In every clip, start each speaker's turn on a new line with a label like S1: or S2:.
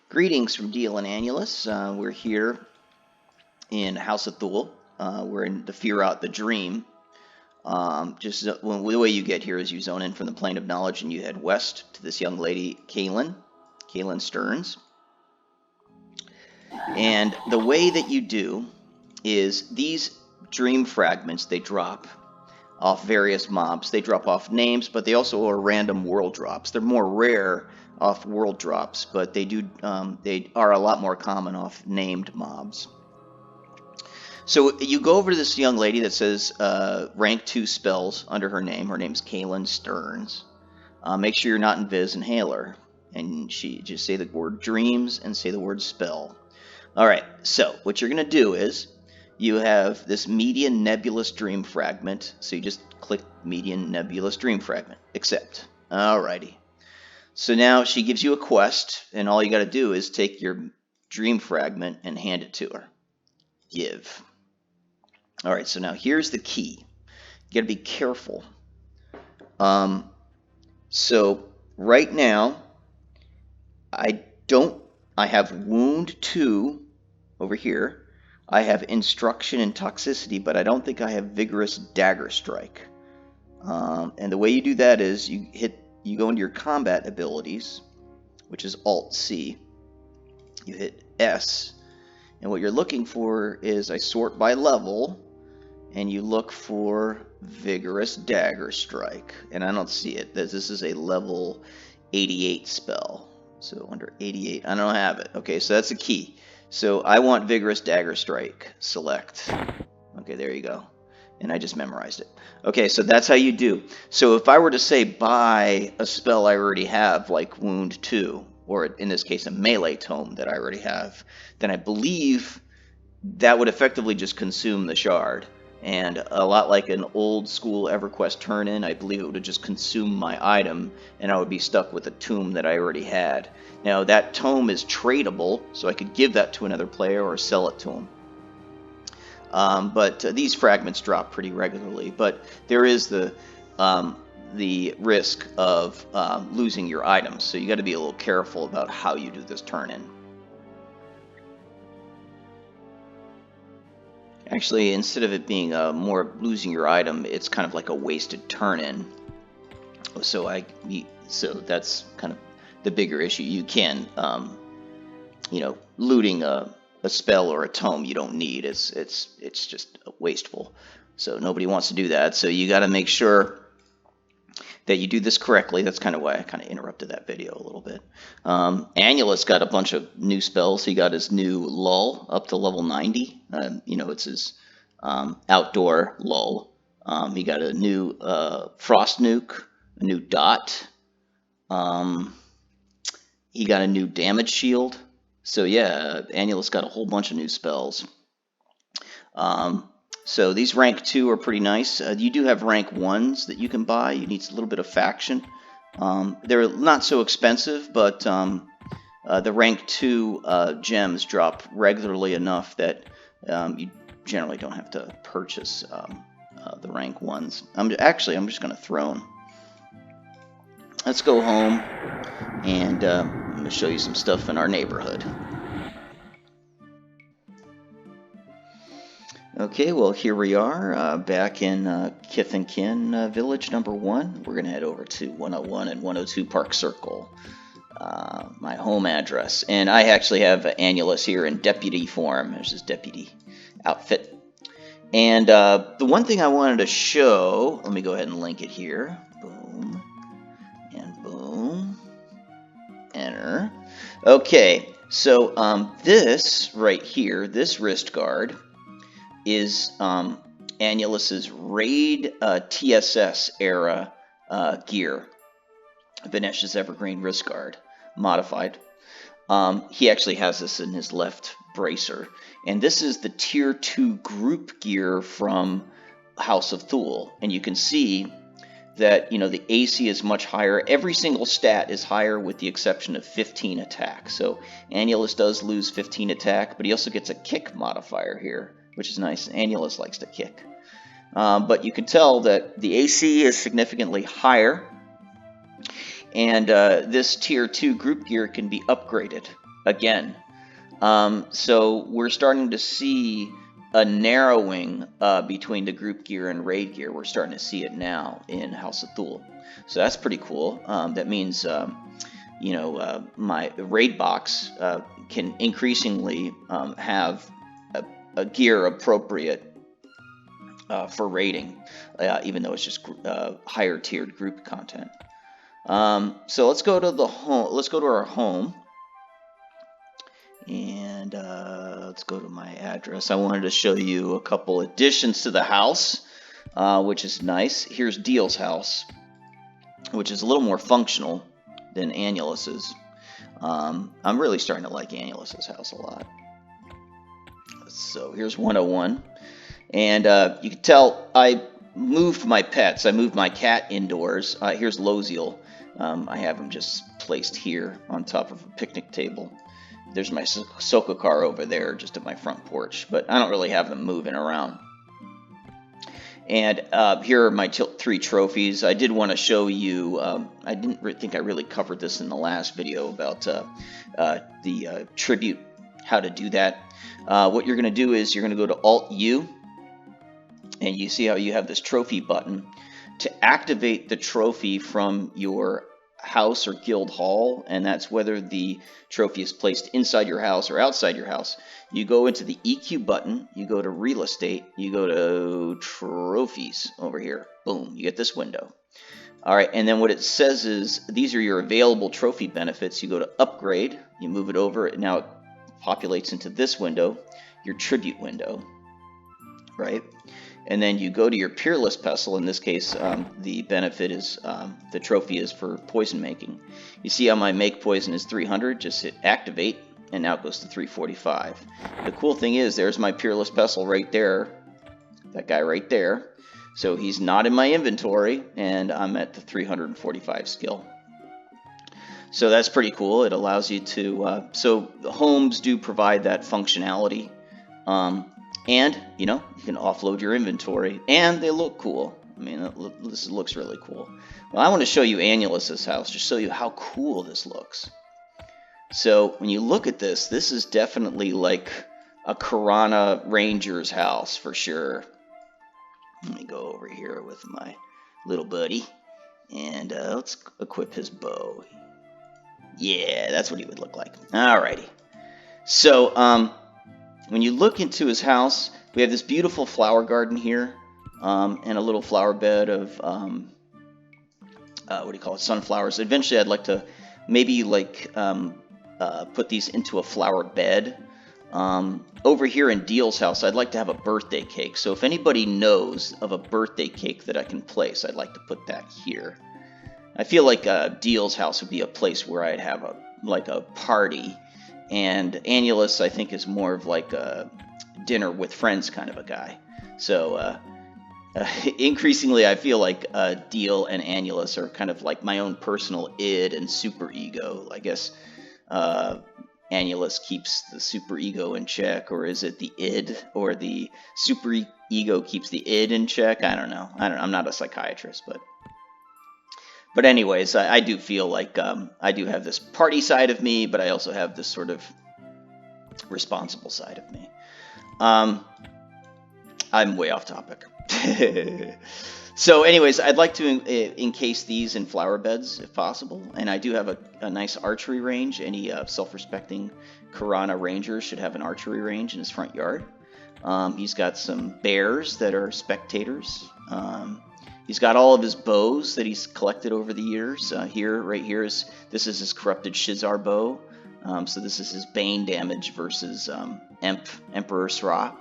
S1: Greetings from Deal and Annulus. We're here in House of Thule. We're in the Fear Out the Dream. The way you get here is you zone in from the plane of knowledge and you head west to this young lady, Kaylin Stearns. And the way that you do is these dream fragments, they drop off various mobs. They drop off names, but they also are random world drops. They're more rare off world drops, but they are a lot more common off named mobs. So you go over to this young lady that says rank 2 spells under her name. Her name's Kaylin Stearns. Make sure you're not in Viz and Haler. And she just say the word dreams and say the word spell. All right, so what you're going to do is you have this median nebulous dream fragment. So you just click median nebulous dream fragment. Accept. Alrighty. So now she gives you a quest, and all you got to do is take your dream fragment and hand it to her. Give. All right, so now here's the key. You got to be careful. So right now, I have wound 2 over here. I have instruction and toxicity, but I don't think I have vigorous dagger strike. And the way you do that is you go into your combat abilities, which is Alt-C. You hit S, and what you're looking for is I sort by level, and you look for vigorous dagger strike. And I don't see it. This is a level 88 spell. So under 88, I don't have it. Okay, so that's the key. So I want vigorous dagger strike. Select. Okay, there you go. And I just memorized it. Okay, so that's how you do. So if I were to say buy a spell I already have, like Wound 2, or in this case a melee tome that I already have, then I believe that would effectively just consume the shard. And a lot like an old school Everquest turn-in, I believe it would have just consumed my item, and I would be stuck with a tome that I already had. Now that tome is tradable, so I could give that to another player or sell it to him. But these fragments drop pretty regularly. But there is the risk of losing your items, so you got to be a little careful about how you do this turn-in. Actually, instead of it being more losing your item, it's kind of like a wasted turn-in. So that's kind of the bigger issue. You can, looting a spell or a tome you don't need. It's just wasteful. So nobody wants to do that. So you got to make sure that you do this correctly. That's kind of why I kind of interrupted that video a little bit. Annulus got a bunch of new spells. He got his new lull up to level 90. It's his outdoor lull. He got a new frost nuke, a new dot. He got a new damage shield. So yeah, Annulus got a whole bunch of new spells. So these rank 2 are pretty nice. You do have rank 1s that you can buy. You need a little bit of faction. They're not so expensive, but the rank 2 gems drop regularly enough that you generally don't have to purchase the rank 1s. I'm just going to throne. Let's go home, and I'm going to show you some stuff in our neighborhood. Okay, well, here we are back in Kith and Kin Village number 1. We're going to head over to 101 and 102 Park Circle, my home address. And I actually have Annulus here in deputy form. There's his deputy outfit. And the one thing I wanted to show, let me go ahead and link it here. Boom, and boom, enter. Okay, so this right here, this wrist guard, is Annulus's Raid TSS era gear. Vinesh's Evergreen wrist guard, modified. He actually has this in his left bracer. And this is the Tier 2 group gear from House of Thule. And you can see that, the AC is much higher. Every single stat is higher with the exception of 15 attack. So Annulus does lose 15 attack, but he also gets a kick modifier here, which is nice. Annulus likes to kick. But you can tell that the AC is significantly higher. And this Tier 2 group gear can be upgraded again. So we're starting to see a narrowing between the group gear and raid gear. We're starting to see it now in House of Thule. So that's pretty cool. That means, my raid box can increasingly have a gear appropriate for raiding, even though it's just higher tiered group content. So let's go to the home. Let's go to our home. And let's go to my address. I wanted to show you a couple additions to the house, which is nice. Here's Deal's house, which is a little more functional than Annulus's. I'm really starting to like Annulus's house a lot. So here's 101. And you can tell I moved my pets. I moved my cat indoors. Here's Loziel. I have him just placed here on top of a picnic table. There's my Soka car over there just at my front porch, but I don't really have them moving around. And here are my 3 trophies. I did want to show you, I didn't think I really covered this in the last video about the tribute, how to do that. What you're going to do is you're going to go to Alt-U, and you see how you have this trophy button. To activate the trophy from your house or guild hall, and that's whether the trophy is placed inside your house or outside your house, you go into the EQ button, you go to real estate, you go to trophies over here. Boom, you get this window. All right, and then what it says is these are your available trophy benefits. You go to upgrade, you move it over, and now it populates into this window, your tribute window, right? And then you go to your Peerless Pestle. In this case, the benefit is, the trophy is for poison making. You see how my make poison is 300? Just hit activate, and now it goes to 345. The cool thing is, there's my Peerless Pestle right there. That guy right there. So he's not in my inventory, and I'm at the 345 skill. So that's pretty cool. It allows you to, so the homes do provide that functionality. And, you can offload your inventory, and they look cool. I mean, this looks really cool. Well, I want to show you Annulus's house, just show you how cool this looks. So, when you look at this, this is definitely like a Karana Ranger's house, for sure. Let me go over here with my little buddy, and let's equip his bow. Yeah, that's what he would look like. Alrighty. So, when you look into his house, we have this beautiful flower garden here, and a little flower bed of, sunflowers. Eventually, I'd like to maybe put these into a flower bed. Over here in Deal's house, I'd like to have a birthday cake. So if anybody knows of a birthday cake that I can place, I'd like to put that here. I feel like Deal's house would be a place where I'd have a party. And Annulus, I think, is more of like a dinner with friends kind of a guy. So increasingly, I feel like Deal and Annulus are kind of like my own personal id and super ego. I guess Annulus keeps the super ego in check, or is it the id, or the super ego keeps the id in check? I don't know. I'm not a psychiatrist, But anyways, I do feel like I do have this party side of me, but I also have this sort of responsible side of me. I'm way off topic. So anyways, I'd like to encase these in flower beds if possible. And I do have a nice archery range. Any self-respecting Karana Ranger should have an archery range in his front yard. He's got some bears that are spectators. He's got all of his bows that he's collected over the years. Right here this is his corrupted Shizar bow. So this is his Bane damage versus Emperor Sra.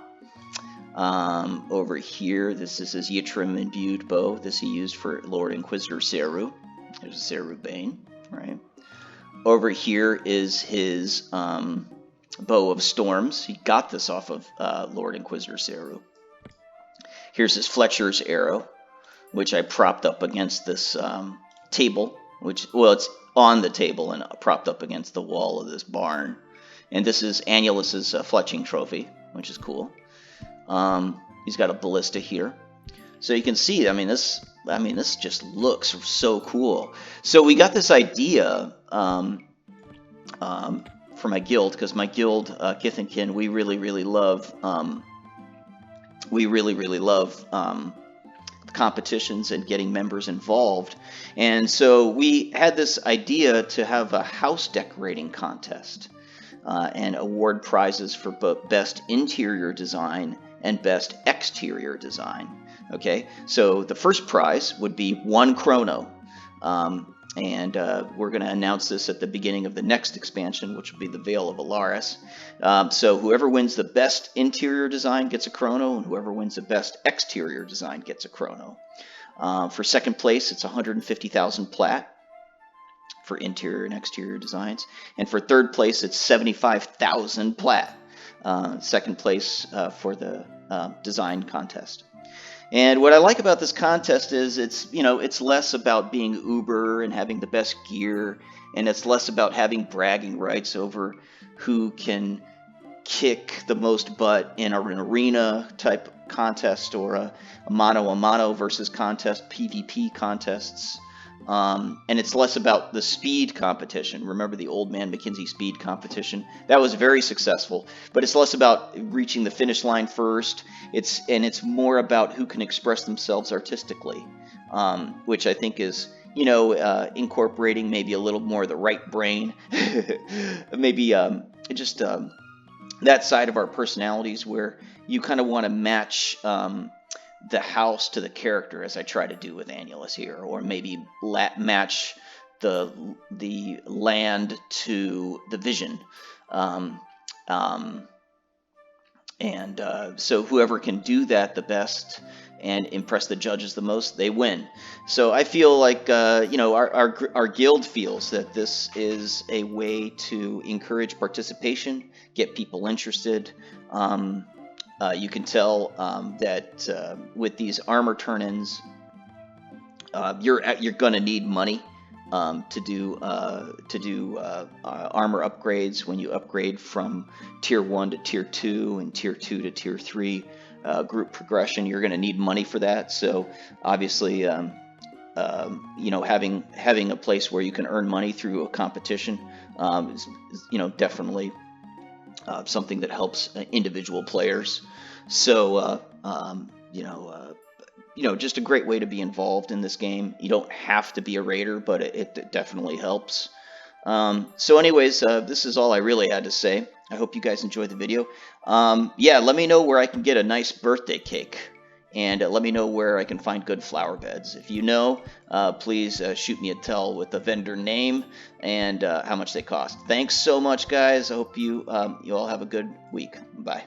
S1: Over here, this is his Yitrim imbued bow. This he used for Lord Inquisitor Seru. There's a Seru Bane, right? Over here is his bow of storms. He got this off of Lord Inquisitor Seru. Here's his Fletcher's arrow, which I propped up against this table, it's on the table and propped up against the wall of this barn. And this is Annulus's fletching trophy, which is cool. He's got a ballista here. So you can see, this just looks so cool. So we got this idea for my guild, because my guild, Kith and Kin, we really love competitions and getting members involved. And so we had this idea to have a house decorating contest and award prizes for both best interior design and best exterior design. Okay, so the first prize would be 1 chrono. And we're going to announce this at the beginning of the next expansion, which will be the Veil of Alaris. So whoever wins the best interior design gets a chrono, and whoever wins the best exterior design gets a chrono. For second place, it's 150,000 plat for interior and exterior designs. And for third place, it's 75,000 plat. Second place for the design contest. And what I like about this contest is it's less about being uber and having the best gear, and it's less about having bragging rights over who can kick the most butt in an arena type contest or a mano versus contest, PvP contests. And it's less about the speed competition. Remember the Old Man McKinsey speed competition? That was very successful, but it's less about reaching the finish line first. It's more about who can express themselves artistically, which I think is, incorporating maybe a little more of the right brain, maybe just that side of our personalities where you kind of want to match the house to the character, as I try to do with Annulus here, or maybe match the land to the vision. So whoever can do that the best and impress the judges the most, they win. So I feel like our guild feels that this is a way to encourage participation, get people interested. You can tell that with these armor turn-ins, you're going to need money to do armor upgrades. When you upgrade from tier 1 to tier 2 and tier 2 to tier 3 group progression, you're going to need money for that. So obviously, having a place where you can earn money through a competition is definitely something that helps individual players. So, just a great way to be involved in this game. You don't have to be a raider, but it definitely helps. So anyways, this is all I really had to say. I hope you guys enjoyed the video. Let me know where I can get a nice birthday cake. And let me know where I can find good flower beds. If you know, please shoot me a tell with the vendor name and how much they cost. Thanks so much, guys. I hope you all have a good week. Bye.